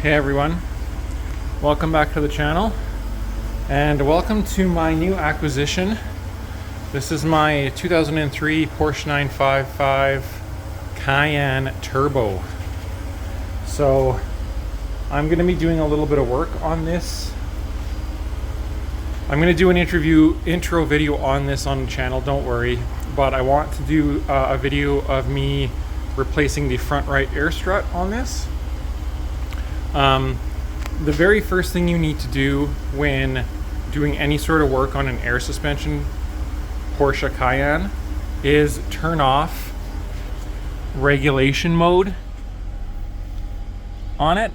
Hey everyone, welcome back to the channel and welcome to my new acquisition. This is my 2003 Porsche 955 Cayenne Turbo. So I'm going to be doing a little bit of work on this. I'm going to do an intro video on this on the channel, don't worry, but I want to do a video of me replacing the front right air strut on this. The very first thing you need to do when doing any sort of work on an air suspension Porsche Cayenne is turn off regulation mode on it,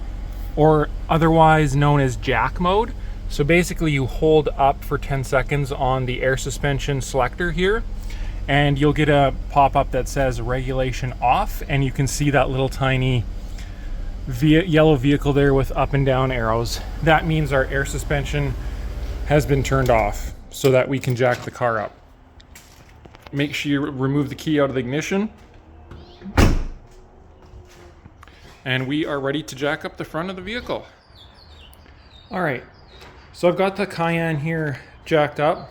or otherwise known as jack mode. So basically you hold up for 10 seconds on the air suspension selector here and you'll get a pop-up that says regulation off, and you can see that little tiny yellow vehicle there with up and down arrows. That means our air suspension has been turned off so that we can jack the car up. Make sure you remove the key out of the ignition. And we are ready to jack up the front of the vehicle. All right, so I've got the Cayenne here jacked up.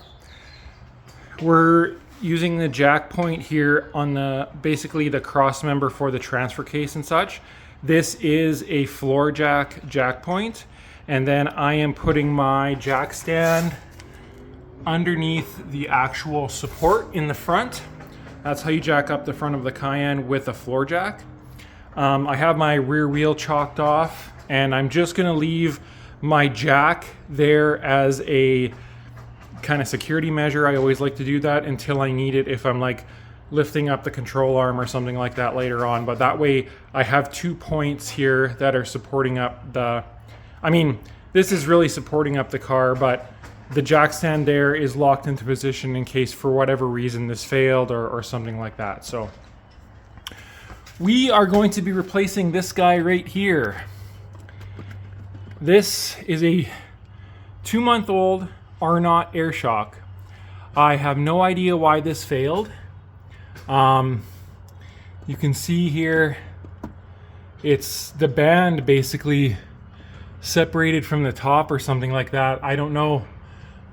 We're using the jack point here on basically the cross member for the transfer case and such. This is a floor jack point, and then I am putting my jack stand underneath the actual support in the front. That's how you jack up the front of the Cayenne with a floor jack. I have my rear wheel chalked off, and I'm just gonna leave my jack there as a kind of security measure. I always like to do that until I need it, if I'm like lifting up the control arm or something like that later on. But that way I have 2 points here that are supporting up this is really supporting up the car, but the jack stand there is locked into position in case for whatever reason this failed or something like that. So we are going to be replacing this guy right here. This is a 2-month-old Arnott air shock. I have no idea why this failed. You can see here, it's the band basically separated from the top or something like that. I don't know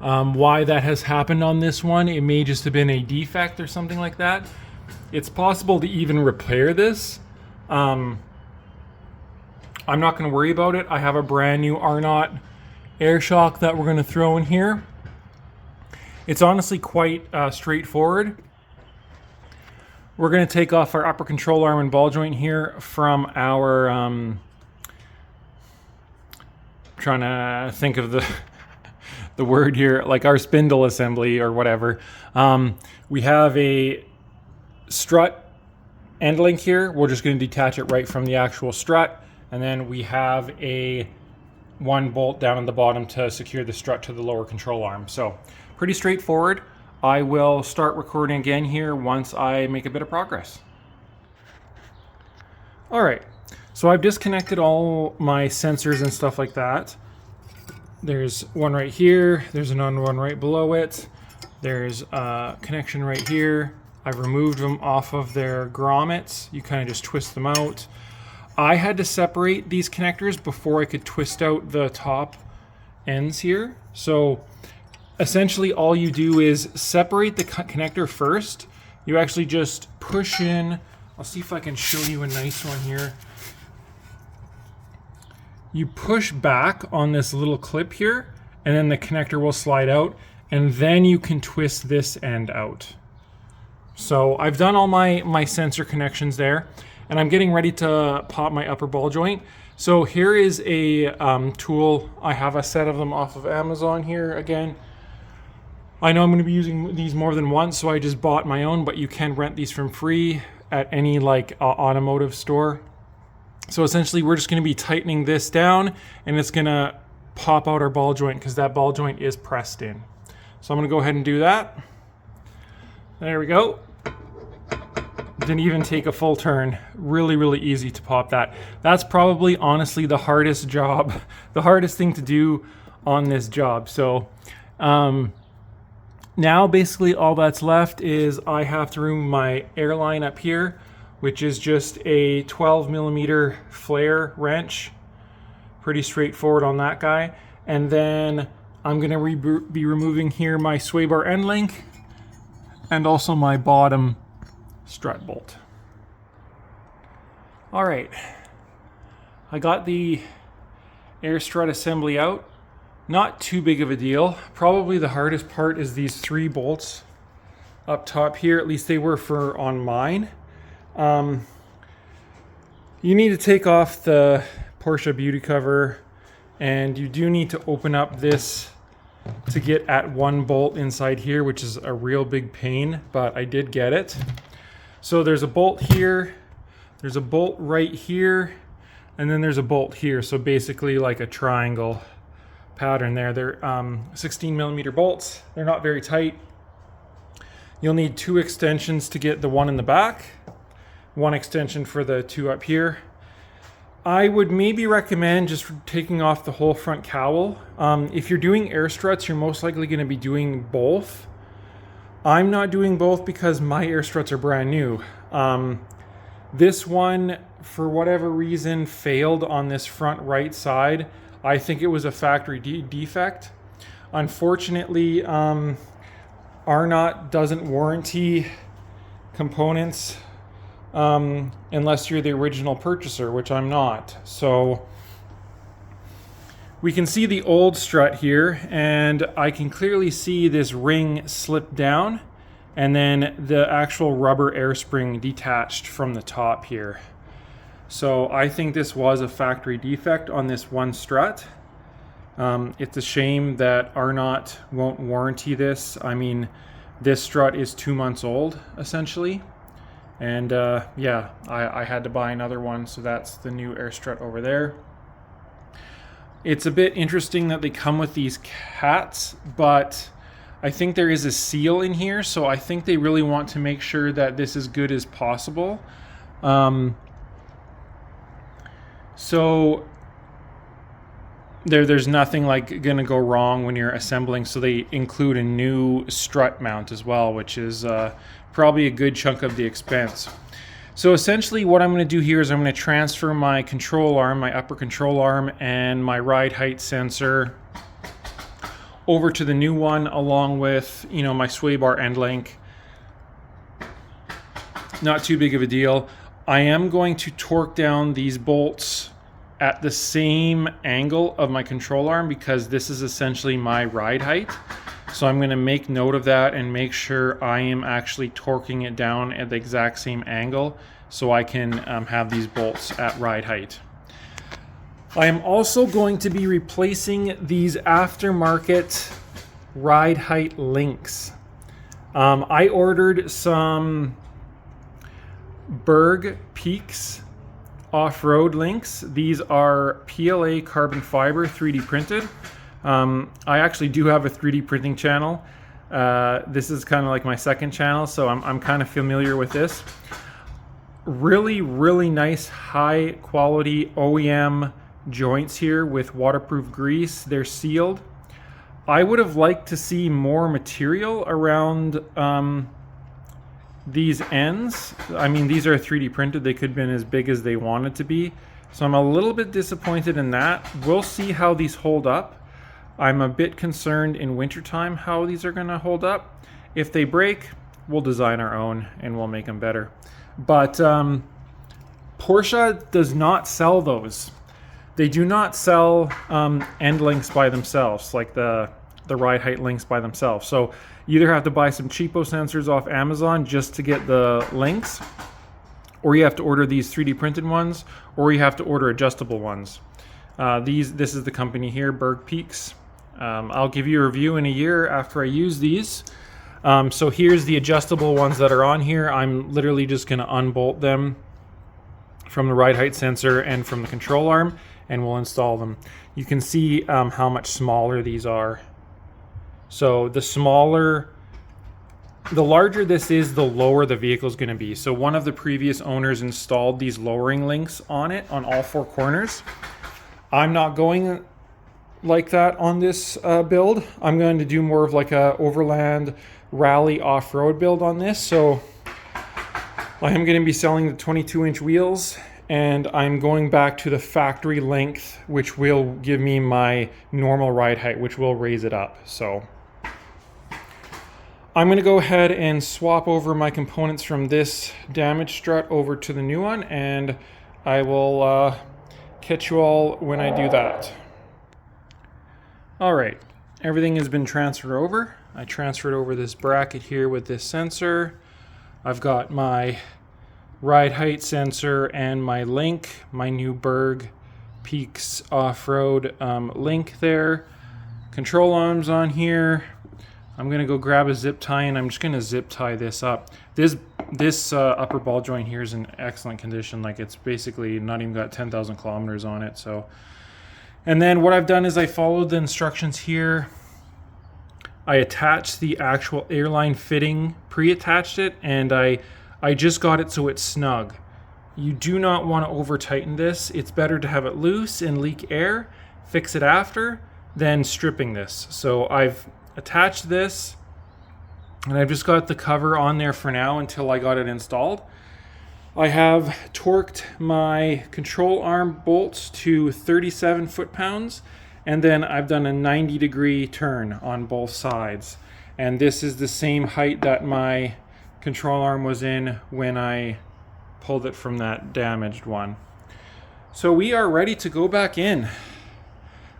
why that has happened on this one. It may just have been a defect or something like that. It's possible to even repair this. I'm not going to worry about it. I have a brand new Arnott air shock that we're going to throw in here. It's honestly quite straightforward. We're going to take off our upper control arm and ball joint here from our, trying to think of the word here, like our spindle assembly or whatever. We have a strut end link here. We're just going to detach it right from the actual strut. And then we have one bolt down at the bottom to secure the strut to the lower control arm. So pretty straightforward. I will start recording again here once I make a bit of progress. All right, so I've disconnected all my sensors and stuff like that. There's one right here. There's another one right below it. There's a connection right here. I've removed them off of their grommets. You kind of just twist them out. I had to separate these connectors before I could twist out the top ends here. So essentially all you do is separate the connector first. You actually just push in. I'll see if I can show you a nice one here. You push back on this little clip here, and then the connector will slide out, and then you can twist this end out. So I've done all my sensor connections there, and I'm getting ready to pop my upper ball joint. So here is a tool. I have a set of them off of Amazon here again. I know I'm going to be using these more than once, so I just bought my own, but you can rent these from free at any automotive store. So essentially we're just going to be tightening this down, and it's going to pop out our ball joint because that ball joint is pressed in. So I'm going to go ahead and do that. There we go. Didn't even take a full turn. Really, really easy to pop that. That's probably honestly the hardest job, the hardest thing to do on this job. So now basically all that's left is I have to remove my airline up here, which is just a 12 millimeter flare wrench Pretty straightforward on that guy. And then I'm going to be removing here my sway bar end link and also my bottom strut bolt. All right, I got the air strut assembly out. Not too big of a deal. Probably the hardest part is these 3 bolts up top here. At least they were for on mine. You need to take off the Porsche beauty cover, and you do need to open up this to get at one bolt inside here, which is a real big pain, but I did get it. So there's a bolt here, there's a bolt right here, and then there's a bolt here. So basically like a triangle pattern there. They're 16 millimeter bolts. They're not very tight. You'll need 2 extensions to get the one in the back, 1 extension for the 2 up here. I would maybe recommend just taking off the whole front cowl. If you're doing air struts, you're most likely going to be doing both. I'm not doing both because my air struts are brand new. This one, for whatever reason, failed on this front right side. I think it was a factory defect. Unfortunately, Arnott doesn't warranty components unless you're the original purchaser, which I'm not. So we can see the old strut here, and I can clearly see this ring slip down and then the actual rubber air spring detached from the top here. So I think this was a factory defect on this one strut. It's a shame that Arnott won't warranty this. I mean, this strut is 2 months old, essentially. And yeah, I had to buy another one, so that's the new air strut over there. It's a bit interesting that they come with these cats, but I think there is a seal in here, so I think they really want to make sure that this is good as possible. So there's nothing like gonna go wrong when you're assembling, so they include a new strut mount as well, which is probably a good chunk of the expense. So essentially what I'm going to do here is I'm going to transfer my control arm, my upper control arm, and my ride height sensor over to the new one, along with, you know, my sway bar end link. Not too big of a deal. I am going to torque down these bolts at the same angle of my control arm because this is essentially my ride height. So I'm going to make note of that and make sure I am actually torquing it down at the exact same angle so I can have these bolts at ride height. I am also going to be replacing these aftermarket ride height links. I ordered some Berg Peaks off-road links. These are PLA carbon fiber 3D printed. I actually do have a 3D printing channel. This is kind of like my second channel, so I'm kind of familiar with this. Really, really nice high quality OEM joints here with waterproof grease. They're sealed. I would have liked to see more material around these ends. I mean, these are 3D printed. They could have been as big as they wanted to be. So I'm a little bit disappointed in that. We'll see how these hold up. I'm a bit concerned in wintertime how these are going to hold up. If they break, we'll design our own and we'll make them better. But Porsche does not sell those. They do not sell end links by themselves, like the ride height links by themselves. So you either have to buy some cheapo sensors off Amazon just to get the links, or you have to order these 3D printed ones, or you have to order adjustable ones. This is the company here, Berg Peaks. I'll give you a review in a year after I use these. So here's the adjustable ones that are on here. I'm literally just going to unbolt them from the ride height sensor and from the control arm, and we'll install them. You can see how much smaller these are. So the larger this is, the lower the vehicle is going to be. So one of the previous owners installed these lowering links on it on all 4 corners. I'm not going like that on this build. I'm going to do more of like a overland rally off-road build on this. So I am going to be selling the 22-inch wheels and I'm going back to the factory length, which will give me my normal ride height, which will raise it up. So I'm going to go ahead and swap over my components from this damaged strut over to the new one, and I will catch you all when I do that. All right, everything has been transferred over. I transferred over this bracket here with this sensor. I've got my ride height sensor and my link, my new Berg Peaks off-road link there. Control arms on here. I'm gonna go grab a zip tie and I'm just gonna zip tie this up. This upper ball joint here is in excellent condition. Like, it's basically not even got 10,000 kilometers on it. So, and then what I've done is I followed the instructions here. I attached the actual airline fitting, pre-attached it, and I just got it so it's snug. You do not want to over tighten this. It's better to have it loose and leak air, fix it after, than stripping this. So I've attached this, and I've just got the cover on there for now until I got it installed. I have torqued my control arm bolts to 37 foot-pounds, and then I've done a 90-degree turn on both sides. And this is the same height that my control arm was in when I pulled it from that damaged one. So we are ready to go back in.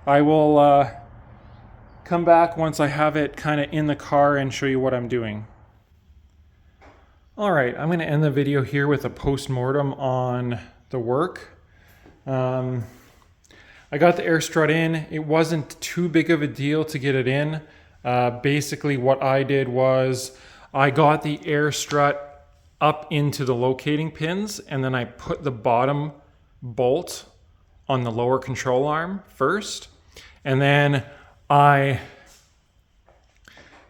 I will come back once I have it kind of in the car and show you what I'm doing. All right, I'm going to end the video here with a post-mortem on the work. I got the air strut in. It wasn't too big of a deal to get it in. Basically what I did was I got the air strut up into the locating pins, and then I put the bottom bolt on the lower control arm first. And then I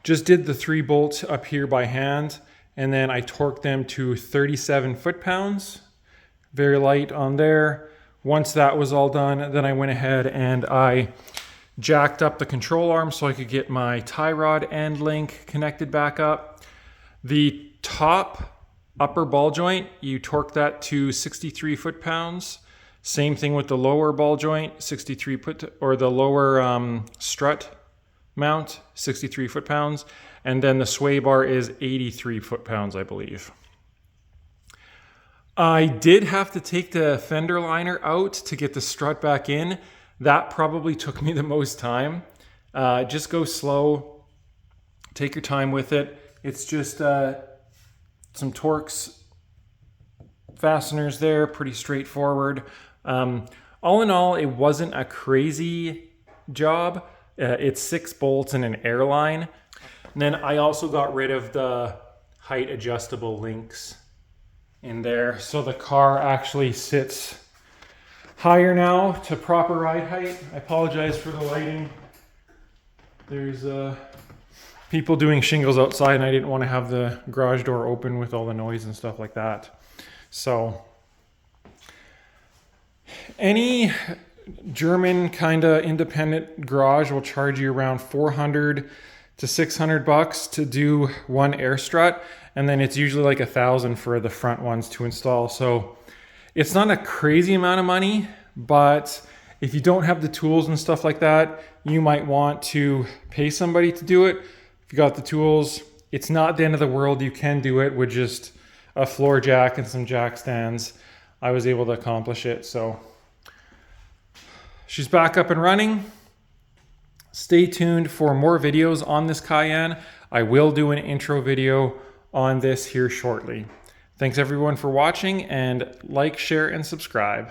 just did the 3 bolts up here by hand, and then I torqued them to 37 foot-pounds, very light on there. Once that was all done, then I went ahead and I jacked up the control arm so I could get my tie rod end link connected back up. The top upper ball joint, you torque that to 63 foot-pounds. Same thing with the lower ball joint, 63 foot, or the lower strut mount, 63 foot-pounds. And then the sway bar is 83 foot-pounds, I believe. I did have to take the fender liner out to get the strut back in. That probably took me the most time. Just go slow, take your time with it. It's just some Torx fasteners there, pretty straightforward. All in all, it wasn't a crazy job. It's 6 bolts and an airline. And then I also got rid of the height adjustable links in there. So the car actually sits higher now to proper ride height. I apologize for the lighting. There's people doing shingles outside, and I didn't want to have the garage door open with all the noise and stuff like that. So any German kind of independent garage will charge you around $400 to $600 to do one air strut, and then it's usually like $1,000 for the front ones to install. So it's not a crazy amount of money, but if you don't have the tools and stuff like that, you might want to pay somebody to do it. If you got the tools, it's not the end of the world. You can do it with just a floor jack and some jack stands. I was able to accomplish it. So she's back up and running. Stay tuned for more videos on this Cayenne. I will do an intro video on this here shortly. Thanks everyone for watching, and like, share, and subscribe.